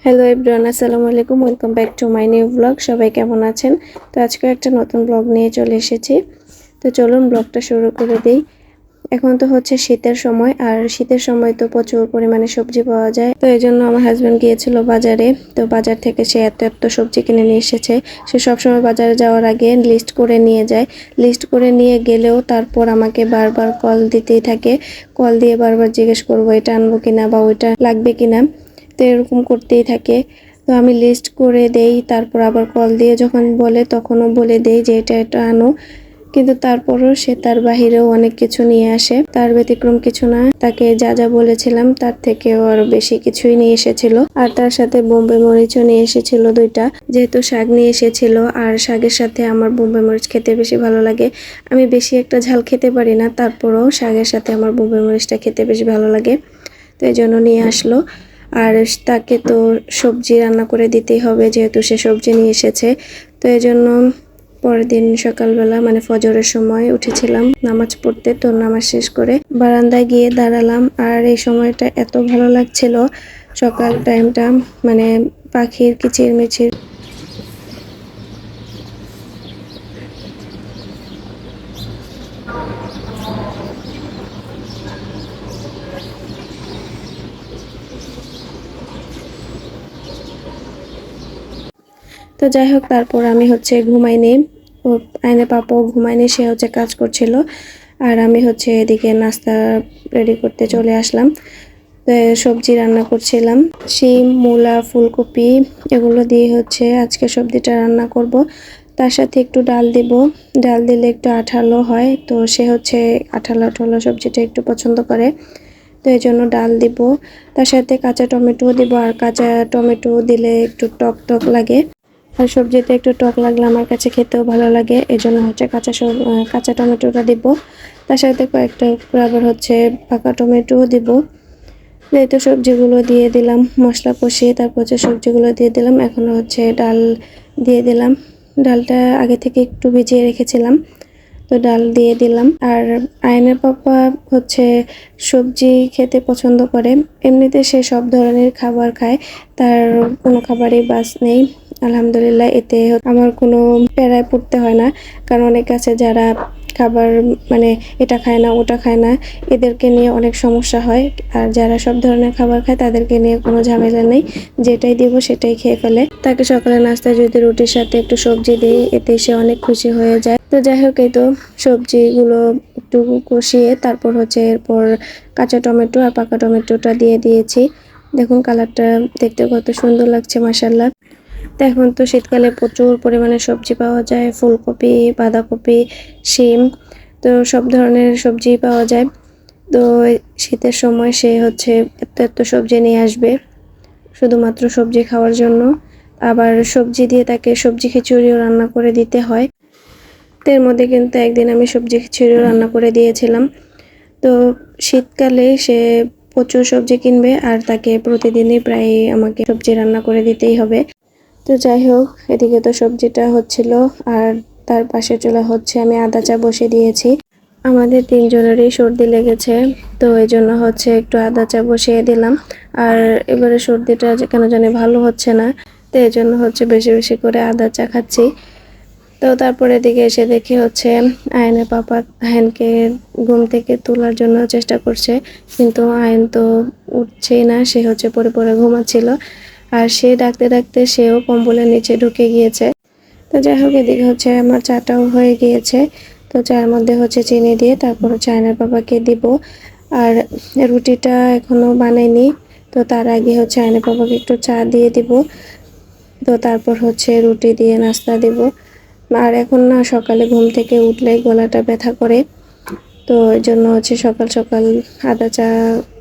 Hello everyone, আসসালামু আলাইকুম। Welcome back to my new blog. সবাই কেমন আছেন? তো আজকে একটা নতুন ব্লগ নিয়ে চলে এসেছি। তো চলুন ব্লগটা শুরু করে দিই। এখন তো হচ্ছে শীতের সময়, আর শীতের সময় তো প্রচুর পরিমাণে সবজি পাওয়া যায়। তো এই জন্য আমার হাজব্যান্ড গিয়েছিল বাজারে। তো বাজার থেকে সে এত সবজি কিনে নিয়ে এসেছে। সে সবসময় বাজারে যাওয়ার আগে লিস্ট করে নিয়ে যায়। লিস্ট করে নিয়ে গেলেও তারপর আমাকে বারবার কল দিতেই থাকে। কল দিয়ে বারবার জিজ্ঞেস করবো এটা আনবো কিনা বা ওইটা লাগবে কিনা। তো এরকম করতেই থাকে। তো আমি লিস্ট করে দেই, তারপর আবার কল দিয়ে যখন বলে তখনও বলে দেই যে এটা আনো। কিন্তু তারপরও সে তার বাহিরেও অনেক কিছু নিয়ে আসে, তার ব্যতিক্রম কিছু না। তাকে যা যা বলেছিলাম তার থেকেও আরো বেশি কিছুই নিয়ে এসেছিল। আর তার সাথে বোম্বে মরিচও নিয়ে এসেছিল 2টা, যেহেতু শাক নিয়ে এসেছিল। আর শাকের সাথে আমার বোম্বে মরিচ খেতে বেশি ভালো লাগে। আমি বেশি একটা ঝাল খেতে পারি না, তারপরও শাকের সাথে আমার বোম্বে মরিচটা খেতে বেশি ভালো লাগে। তো এই জন্য নিয়ে আসলো। আর তাকে তো সবজি রান্না করে দিতেই হবে, যেহেতু সে সবজি নিয়ে এসেছে। তো এই জন্য পরের দিন সকালবেলা মানে ফজরের সময় উঠেছিলাম নামাজ পড়তে। তো নামাজ শেষ করে বারান্দায় গিয়ে দাঁড়ালাম। আর এই সময়টা এত ভালো লাগছিল, সকাল টাইমটা, মানে পাখির কিচিরমিচির। তো যাই হোক, তারপর আমি হচ্ছে ঘুমাইনি। ও আইনে পাপাও ঘুমায়নি, সে হচ্ছে কাজ করছিল। আর আমি হচ্ছে এদিকে নাস্তা রেডি করতে চলে আসলাম। তো সবজি রান্না করছিলাম, শিম, মূলা, ফুলকপি এগুলো দিয়ে হচ্ছে আজকে সবজিটা রান্না করব। তার সাথে একটু ডাল দিব। ডাল দিলে একটু আঠালো হয়, তো সে হচ্ছে আঠালো আঠালো সবজিটা একটু পছন্দ করে। তো এই জন্য ডাল দিব। তার সাথে কাঁচা টমেটো দিব, আর কাঁচা টমেটো দিলে একটু টক টক লাগে। আর সবজিতে একটু টক লাগলে আমার কাছে খেতেও ভালো লাগে, এই জন্য হচ্ছে কাঁচা টমেটোটা দিব। তার সাথে কয়েকটা আবার হচ্ছে পাকা টমেটোও দিব। এই তো সবজিগুলো দিয়ে দিলাম, মশলা কষিয়ে তারপর হচ্ছে সবজিগুলো দিয়ে দিলাম। এখন হচ্ছে ডাল দিয়ে দিলাম। ডালটা আগে থেকে একটু ভিজিয়ে রেখেছিলাম, তো ডাল দিয়ে দিলাম। আর আয়নের পাপা হচ্ছে সবজি খেতে পছন্দ করে। এমনিতে সে সব ধরনের খাবার খায়, তার কোনো খাবারই বাদ নেই। আলহামদুলিল্লাহ, এতে আমার কোনো প্যারায় পড়তে হয় না। কারণ অনেক আছে যারা খাবার মানে এটা খায় না ওটা খায় না, এদেরকে নিয়ে অনেক সমস্যা হয়। আর যারা সব ধরনের খাবার খায় তাদেরকে নিয়ে কোনো ঝামেলা নেই, যেটাই দিব সেটাই খেয়ে ফেলে। তাকে সকালে নাস্তায় যদি রুটির সাথে একটু সবজি দিই, এতে সে অনেক খুশি হয়ে যায়। তো যাই হোক, এই তো সবজিগুলো একটু কষিয়ে তারপর হচ্ছে এরপর কাঁচা টমেটো আর পাকা টমেটোটা দিয়ে দিয়েছি। দেখুন কালারটা দেখতে কত সুন্দর লাগছে, মাশাআল্লাহ। তো এখন তো শীতকালে প্রচুর পরিমাণে সবজি পাওয়া যায়, ফুলকপি, বাঁধাকপি, শিম, তো সব ধরনের সবজি পাওয়া যায়। তো শীতের সময় সে হচ্ছে এত এত সবজি নিয়ে আসবে শুধুমাত্র সবজি খাওয়ার জন্য। আবার সবজি দিয়ে তাকে সবজি খিচুড়িও রান্না করে দিতে হয়। তো এর মধ্যে কিন্তু একদিন আমি সবজি খিচুড়িও রান্না করে দিয়েছিলাম। তো শীতকালে সে প্রচুর সবজি কিনবে, আর তাকে প্রতিদিনই প্রায় আমাকে সবজি রান্না করে দিতেই হবে। তো যাই হোক, এদিকে তো সবজিটা হচ্ছিল, আর তার পাশে চুলা হচ্ছে আমি আদা চা বসিয়ে দিয়েছি। আমাদের 3জনেরই সর্দি লেগেছে, তো এই জন্য হচ্ছে একটু আদা চা বসিয়ে দিলাম। আর এবারে সর্দিটা কেন জানি ভালো হচ্ছে না, তো এই জন্য হচ্ছে বেশি বেশি করে আদা চা খাচ্ছি। তো তারপরে এদিকে এসে দেখি হচ্ছে আয়নের পাপা আয়নকে ঘুম থেকে তোলার জন্য চেষ্টা করছে, কিন্তু আয়ন তো উঠছেই না, সে হচ্ছে পড়ে পড়ে ঘুমাচ্ছিল। আর সে ডাকতে ডাকতে সেও কম্বলের নিচে ঢুকে গিয়েছে। তো যাই হোক, এদিকে হচ্ছে আমার চাটাও হয়ে গিয়েছে। তো চায়ের মধ্যে হচ্ছে চিনি দিয়ে তারপর হচ্ছে আয়নের পাপাকে দিব। আর রুটিটা এখনো বানাইনি, তো তার আগে হচ্ছে আয়নের পাপাকে একটু চা দিয়ে দিব। তো তারপর হচ্ছে রুটি দিয়ে নাস্তা দিব। আর এখন না, সকালে ঘুম থেকে উঠলেই গলাটা ব্যথা করে, তো এই জন্য হচ্ছে সকাল সকাল আদা চা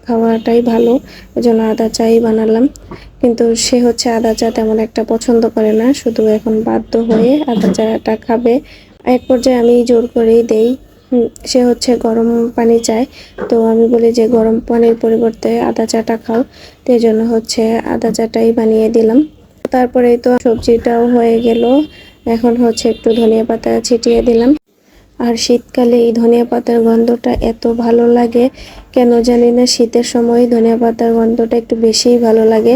খাওয়াটাই ভালো, ওই জন্য আদা চাই বানালাম। কিন্তু সে হচ্ছে আদা চা তেমন একটা পছন্দ করে না, শুধু এখন বাধ্য হয়ে আদা চাটা খাবে। এক পর্যায়ে আমি জোর করেই দেই। সে হচ্ছে গরম পানি চায়, তো আমি বলি যে গরম পানির পরিবর্তে আদা চাটা খাও। তো এই জন্য হচ্ছে আদা চাটাই বানিয়ে দিলাম। তারপরেই তো সবজিটাও হয়ে গেল। এখন হচ্ছে একটু ধনিয়া পাতা ছিটিয়ে দিলাম। আর শীতকালে এই ধনিয়া পাতার গন্ধটা এত ভালো লাগে, কেন জানি না, শীতের সময় ধনিয়া পাতার গন্ধটা একটু বেশিই ভালো লাগে।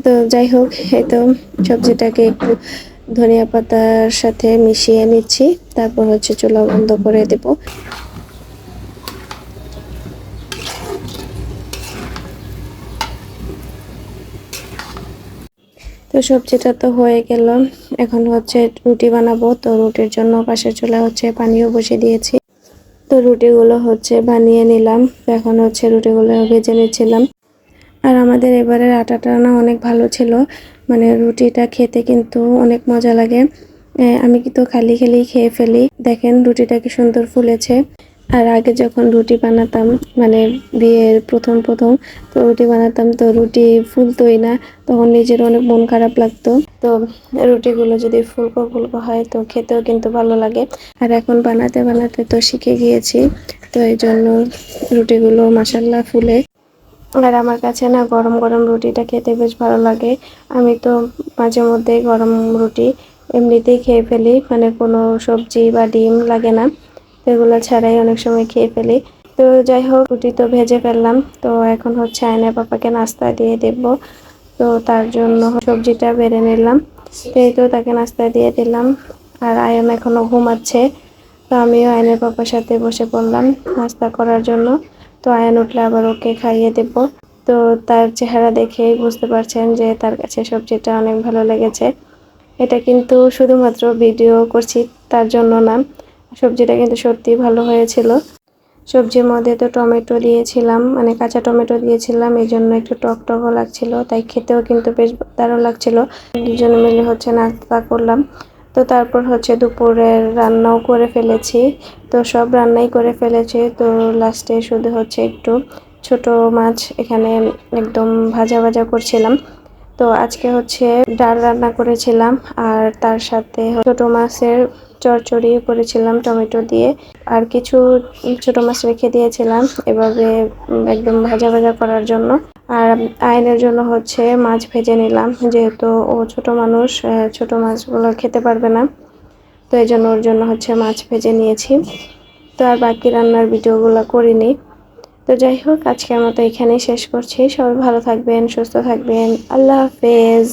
তো যাই হোক, এই তো সবজিটাকে একটু ধনিয়া পাতার সাথে মিশিয়ে নিচ্ছি, তারপর হচ্ছে চুলা বন্ধ করে দেব। তো সবজিটা তো হয়ে গেল, এখন হচ্ছে রুটি বানাবো। তো রুটির জন্য পাশের চুলা হচ্ছে পানিও বসিয়ে দিয়েছি। তো রুটিগুলো হচ্ছে বানিয়ে নিলাম। তো এখন হচ্ছে রুটিগুলো ভেজে নিচ্ছিলাম। আর আমাদের এবারের আটাটা না অনেক ভালো ছিল, মানে রুটিটা খেতে কিন্তু অনেক মজা লাগে। আমি কিন্তু খালি খালি খেয়ে ফেলি। দেখেন রুটিটা কি সুন্দর ফুলেছে। আর আগে যখন রুটি বানাতাম, মানে বিয়ের প্রথম প্রথম তো রুটি বানাতাম, তো রুটি ফুলতোই না, তখন নিজের অনেক মন খারাপ লাগতো। তো রুটিগুলো যদি ফুলকো ফুলকো হয় তো খেতেও কিন্তু ভালো লাগে। আর এখন বানাতে বানাতে তো শিখে গিয়েছি, তো এই জন্য রুটিগুলো মাশাল্লাহ ফুলে। আর আমার কাছে না গরম গরম রুটিটা খেতে বেশ ভালো লাগে। আমি তো মাঝে মধ্যে গরম রুটি এমনিতেই খেয়ে ফেলি, মানে কোনো সবজি বা ডিম লাগে না, তো এগুলো ছাড়াই অনেক সময় খেয়ে ফেলি। তো যাই হোক, রুটি তো ভেজে ফেললাম। তো এখন হচ্ছে আয়নের পাপাকে নাস্তা দিয়ে দেব। তো তার জন্য সবজিটা বেড়ে নিলাম, তো এই তো তাকে নাস্তা দিয়ে দিলাম। আর আয়ন এখনো ঘুমাচ্ছে, তো আমিও আয়নের পাপার সাথে বসে পড়লাম নাস্তা করার জন্য। তো আয়ান উঠলে আবার ওকে খাইয়ে দেব। তো তার চেহারা দেখেই বুঝতে পারছেন যে তার কাছে সবজিটা অনেক ভালো লেগেছে। এটা কিন্তু শুধুমাত্র ভিডিও করছি তার জন্য না, সবজিটা কিন্তু সত্যি ভালো হয়েছিল। সবজির মধ্যে তো টমেটো দিয়েছিলাম, মানে কাঁচা টমেটো দিয়েছিলাম, এই জন্য একটু টক টকও লাগছিল, তাই খেতেও কিন্তু বেশ দারুণ লাগছিল। দুজনে মিলে হচ্ছে নাস্তা করলাম। তো তারপর হচ্ছে দুপুরের রান্নাও করে ফেলেছি। তো সব রান্নাই করে ফেলেছি, তো লাস্টে শুধু হচ্ছে একটু ছোট মাছ এখানে একদম ভাজা ভাজা করছিলাম। তো আজকে হচ্ছে ডাল রান্না করেছিলাম, আর তার সাথে ছোট মাছের চচ্চড়ি করেছিলাম টমেটো দিয়ে। আর কিছু ছোট মাছ রেখে দিয়েছিলাম এভাবে একদম ভাজা ভাজা করার জন্য। আর আয়নের জন্য হচ্ছে মাছ ভেজে নিলাম, যেহেতু ও ছোট মানুষ, ছোট মাছগুলো খেতে পারবে না, তো এই জন্য ওর জন্য হচ্ছে মাছ ভেজে নিয়েছি। তো আর বাকি রান্নার ভিডিওগুলো করিনি। তো যাই হোক, আজকের মতো এখানেই শেষ করছি। সবাই ভালো থাকবেন, সুস্থ থাকবেন। আল্লাহ হাফেজ।